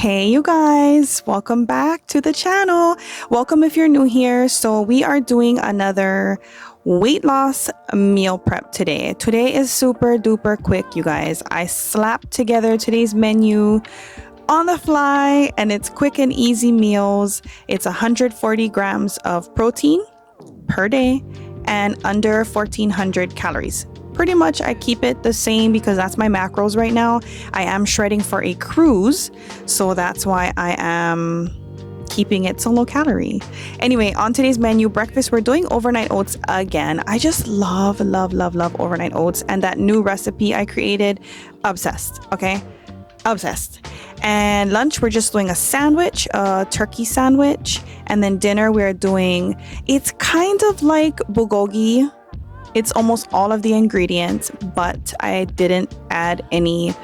Hey you guys, welcome back to the channel. Welcome if you're new here. So we are doing another weight loss meal prep today. Today is super duper quick, you guys. I slapped together today's menu on the fly and it's quick and easy meals. It's 140 grams of protein per day and under 1400 calories. Pretty much I keep it the same because that's my macros right now. I am shredding for a cruise, so that's why I am keeping it so low calorie. Anyway, on today's menu, breakfast, we're doing overnight oats again. I just love overnight oats, and that new recipe I created, obsessed, okay? Obsessed. And lunch, we're just doing a sandwich, a turkey sandwich, and then dinner we're doing, it's kind of like bulgogi. It's almost all of the ingredients, but I didn't add any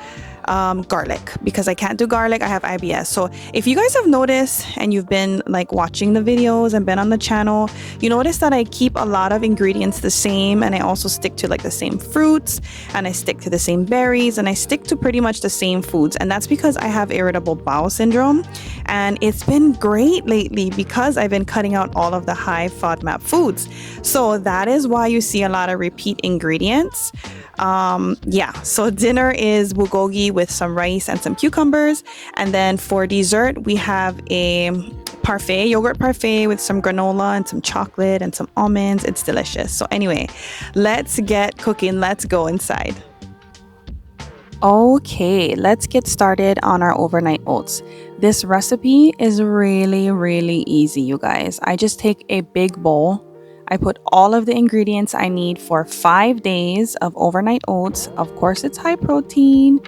garlic because I can't do garlic. I have IBS. So if you guys have noticed and you've been like watching the videos and been on the channel, you notice that I keep a lot of ingredients the same, and I also stick to like the same fruits, and I stick to the same berries, and I stick to pretty much the same foods. And that's because I have irritable bowel syndrome, and it's been great lately because I've been cutting out all of the high FODMAP foods. So that is why you see a lot of repeat ingredients. So dinner is bulgogi with some rice and some cucumbers, and then for dessert we have a yogurt parfait with some granola and some chocolate and some almonds. It's delicious. So anyway, let's get cooking. Let's go inside. Okay, let's get started on our overnight oats. This recipe is really easy, you guys. I just take a big bowl. I put all of the ingredients I need for 5 days of overnight oats. Of course, it's high protein.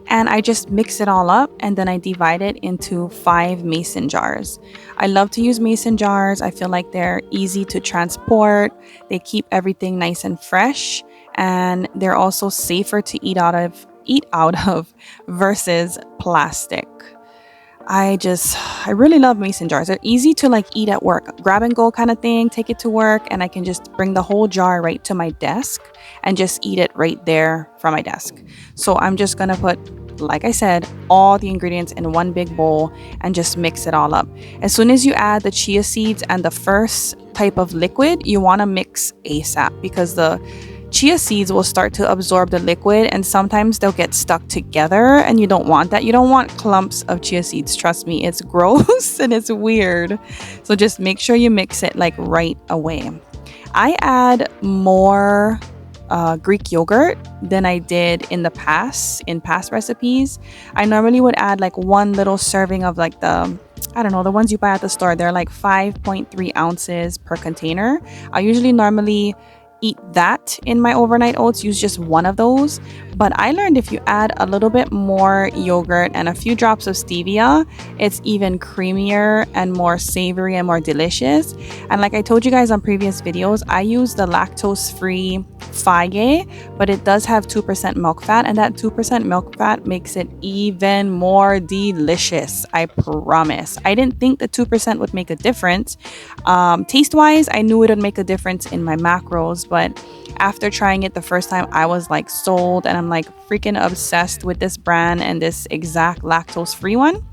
And I just mix it all up, and then I divide it into 5 mason jars. I love to use mason jars. I feel like they're easy to transport. They keep everything nice and fresh, and they're also safer to eat out of versus plastic. I really love mason jars. They're easy to like eat at work, grab and go kind of thing, take it to work, and I can just bring the whole jar right to my desk and just eat it right there from my desk. So I'm just gonna put, like I said, all the ingredients in one big bowl and just mix it all up. As soon as you add the chia seeds and the first type of liquid, you wanna mix ASAP because the chia seeds will start to absorb the liquid, and sometimes they'll get stuck together, and you don't want that. You don't want clumps of chia seeds. Trust me, it's gross and it's weird. So just make sure you mix it like right away. I add more Greek yogurt than I did in past recipes. I normally would add like one little serving of like the ones you buy at the store. They're like 5.3 ounces per container. I usually normally eat that in my overnight oats, use just one of those. But I learned if you add a little bit more yogurt and a few drops of stevia, it's even creamier and more savory and more delicious. And like I told you guys on previous videos, I use the lactose-free fage, but it does have 2% milk fat, and that 2% milk fat makes it even more delicious. I promise. I didn't think the 2% would make a difference. Taste-wise, I knew it would make a difference in my macros, but after trying it the first time, I was like sold, and I'm like freaking obsessed with this brand and this exact lactose-free one.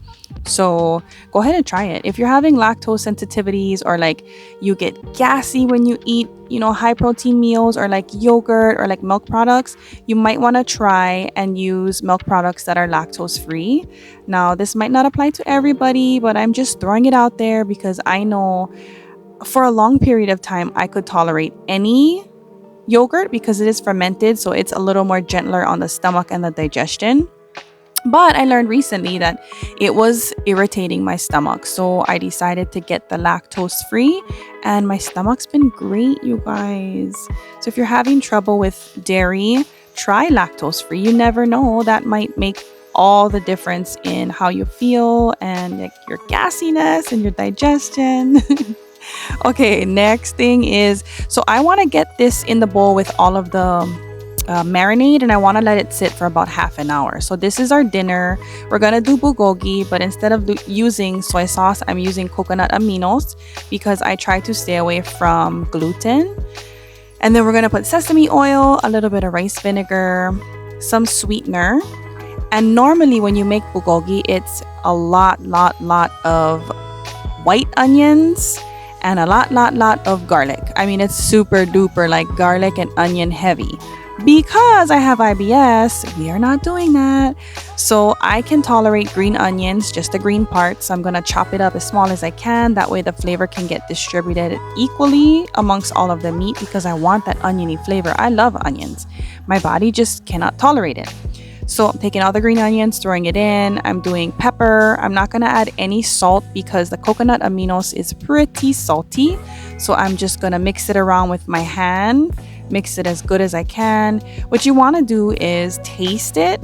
So go ahead and try it. If you're having lactose sensitivities, or like you get gassy when you eat, high protein meals, or like yogurt or like milk products, you might want to try and use milk products that are lactose free. Now, this might not apply to everybody, but I'm just throwing it out there because I know for a long period of time, I could tolerate any yogurt because it is fermented, so it's a little more gentler on the stomach and the digestion. But I learned recently that it was irritating my stomach, so I decided to get the lactose free, and my stomach's been great, you guys. So if you're having trouble with dairy, try lactose free. You never know, that might make all the difference in how you feel and like your gassiness and your digestion. Okay, next thing is, so I want to get this in the bowl with all of the marinade, and I want to let it sit for about half an hour. So this is our dinner. We're gonna do bulgogi, but instead of using soy sauce, I'm using coconut aminos because I try to stay away from gluten. And then we're gonna put sesame oil, a little bit of rice vinegar, some sweetener, And normally when you make bulgogi, it's a lot of white onions and a lot of garlic. I mean, it's super duper like garlic and onion heavy. Because I have IBS, we are not doing that. So I can tolerate green onions, just the green parts. I'm going to chop it up as small as I can. That way the flavor can get distributed equally amongst all of the meat because I want that oniony flavor. I love onions. My body just cannot tolerate it. So I'm taking all the green onions, throwing it in. I'm doing pepper. I'm not going to add any salt because the coconut aminos is pretty salty. So I'm just going to mix it around with my hand. Mix it as good as I can. What you want to do is taste it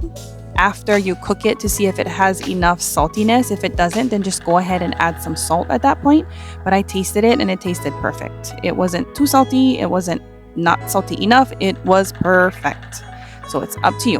after you cook it to see if it has enough saltiness. If it doesn't, then just go ahead and add some salt at that point. But I tasted it and it tasted perfect. It wasn't too salty. It wasn't not salty enough. It was perfect. So it's up to you.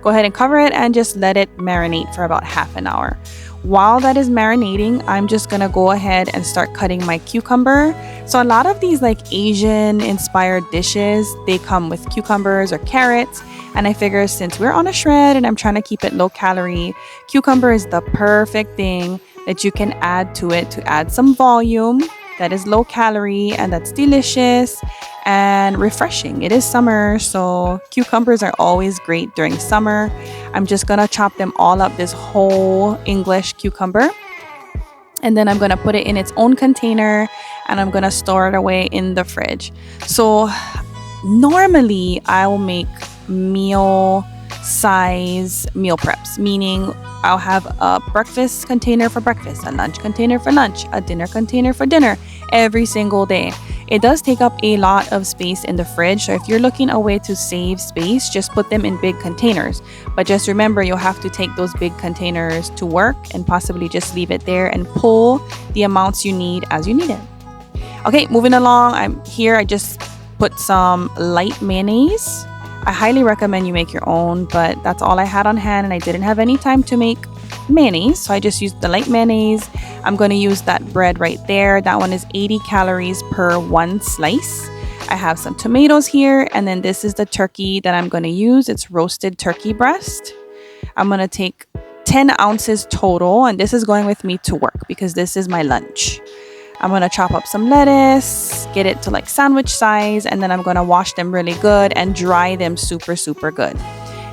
Go ahead and cover it and just let it marinate for about half an hour. While that is marinating, I'm just gonna go ahead and start cutting my cucumber. So a lot of these like Asian inspired dishes, they come with cucumbers or carrots. And I figure since we're on a shred and I'm trying to keep it low calorie, cucumber is the perfect thing that you can add to it to add some volume that is low calorie and that's delicious and refreshing. It is summer, so cucumbers are always great during summer. I'm just gonna chop them all up, this whole English cucumber. And then I'm gonna put it in its own container and I'm gonna store it away in the fridge. So normally I will make meal size meal preps, meaning I'll have a breakfast container for breakfast, a lunch container for lunch, a dinner container for dinner every single day. It does take up a lot of space in the fridge, so if you're looking a way to save space, just put them in big containers. But just remember, you'll have to take those big containers to work and possibly just leave it there and pull the amounts you need as you need it. Okay, moving along, I just put some light mayonnaise. I highly recommend you make your own, but that's all I had on hand and I didn't have any time to make mayonnaise, so I just used the light mayonnaise. I'm going to use that bread right there. That one is 80 calories per one slice. I have some tomatoes here, and then this is the turkey that I'm going to use. It's roasted turkey breast. I'm going to take 10 ounces total, and this is going with me to work because this is my lunch. I'm going to chop up some lettuce, get it to like sandwich size, and then I'm going to wash them really good and dry them super good.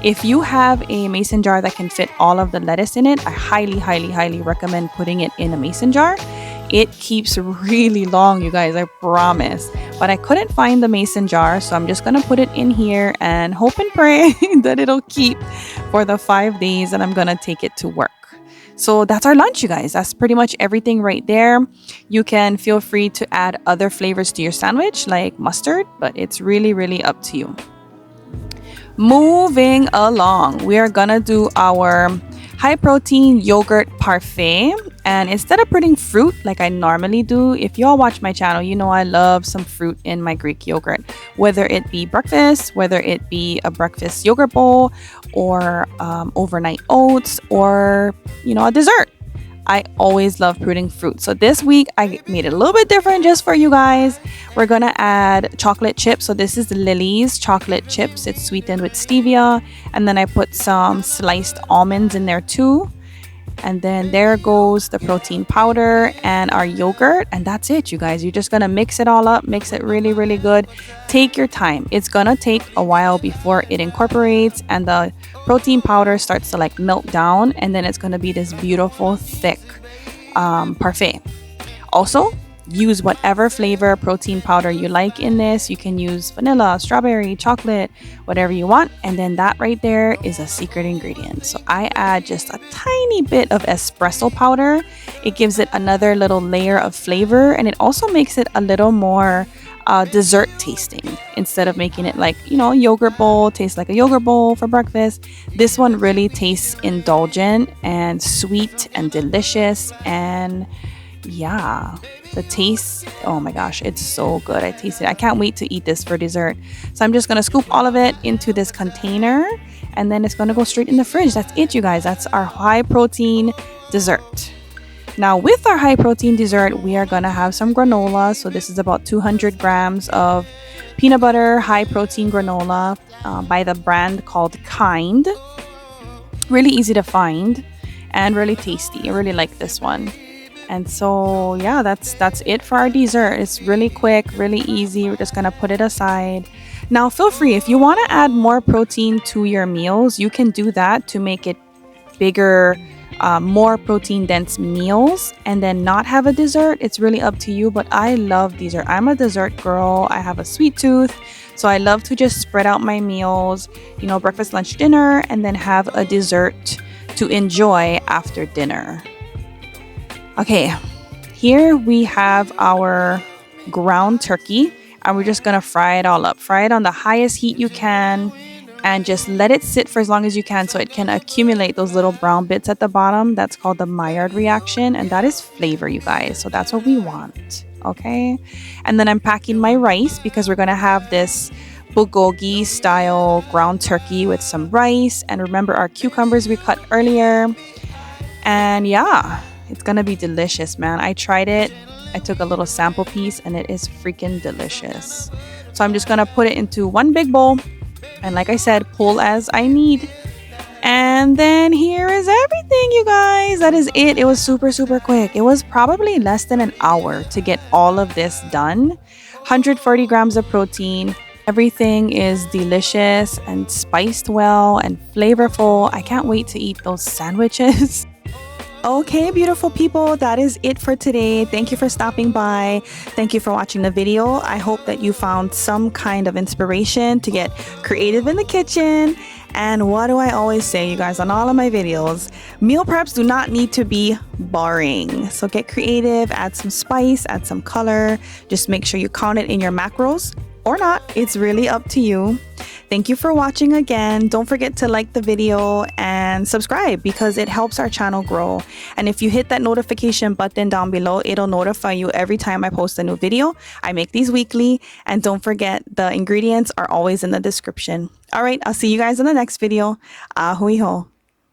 If you have a mason jar that can fit all of the lettuce in it, I highly recommend putting it in a mason jar. It keeps really long, you guys, I promise. But I couldn't find the mason jar, so I'm just going to put it in here and hope and pray that it'll keep for the 5 days and I'm going to take it to work. So that's our lunch, you guys. That's pretty much everything right there. You can feel free to add other flavors to your sandwich like mustard, but it's really up to you. Moving along, we are gonna do our high protein yogurt parfait. And instead of putting fruit like I normally do, if y'all watch my channel, you know I love some fruit in my Greek yogurt, whether it be breakfast, whether it be a breakfast yogurt bowl or overnight oats or, a dessert. I always love putting fruit. So this week I made it a little bit different just for you guys. We're going to add chocolate chips. So this is Lily's chocolate chips. It's sweetened with stevia. And then I put some sliced almonds in there too. And then there goes the protein powder and our yogurt. And that's it, you guys. You're just going to mix it all up, mix it really good. Take your time. It's going to take a while before it incorporates and the protein powder starts to like melt down. And then it's going to be this beautiful, thick parfait. Also, use whatever flavor protein powder you like in this. You can use vanilla, strawberry, chocolate, whatever you want. And then that right there is a secret ingredient. So I add just a tiny bit of espresso powder. It gives it another little layer of flavor, and it also makes it a little more dessert tasting. Instead of making it like, yogurt bowl, tastes like a yogurt bowl for breakfast. This one really tastes indulgent and sweet and delicious. And yeah, the taste, oh my gosh, it's so good. I taste it. I can't wait to eat this for dessert. So I'm just going to scoop all of it into this container and then it's going to go straight in the fridge. That's it, you guys. That's our high protein dessert. Now with our high protein dessert, we are going to have some granola. So this is about 200 grams of peanut butter, high protein granola by the brand called Kind. Really easy to find. and really tasty. I really like this one. And so yeah, that's it for our dessert. It's really quick, really easy. We're just gonna put it aside. Now feel free, if you want to add more protein to your meals, you can do that to make it bigger, more protein dense meals, and then not have a dessert. It's really up to you, but I love dessert. I'm a dessert girl. I have a sweet tooth, so I love to just spread out my meals, you know, breakfast, lunch, dinner, and then have a dessert to enjoy after dinner. Okay, here we have our ground turkey, and we're just gonna fry it all up. Fry it on the highest heat you can, and just let it sit for as long as you can so it can accumulate those little brown bits at the bottom. That's called the Maillard reaction, and that is flavor, you guys. So that's what we want, okay? And then I'm packing my rice because we're gonna have this bulgogi style ground turkey with some rice, and remember our cucumbers we cut earlier. And yeah, it's gonna be delicious, man. I tried it. I took a little sample piece and it is freaking delicious. So I'm just gonna put it into one big bowl, and like I said, pull as I need. And then here is everything, you guys. That is it. It was super, super quick. It was probably less than an hour to get all of this done. 140 grams of protein. Everything is delicious and spiced well and flavorful. I can't wait to eat those sandwiches. Okay, beautiful people, that is it for today. Thank you for stopping by. Thank you for watching the video. I hope that you found some kind of inspiration to get creative in the kitchen. And what do I always say, you guys, on all of my videos? Meal preps do not need to be boring. So get creative, add some spice, add some color. Just make sure you count it in your macros or not. It's really up to you. Thank you for watching again. Don't forget to like the video and subscribe because it helps our channel grow. And if you hit that notification button down below, it'll notify you every time I post a new video. I make these weekly, and don't forget the ingredients are always in the description. All right, I'll see you guys in the next video. Ahui ho.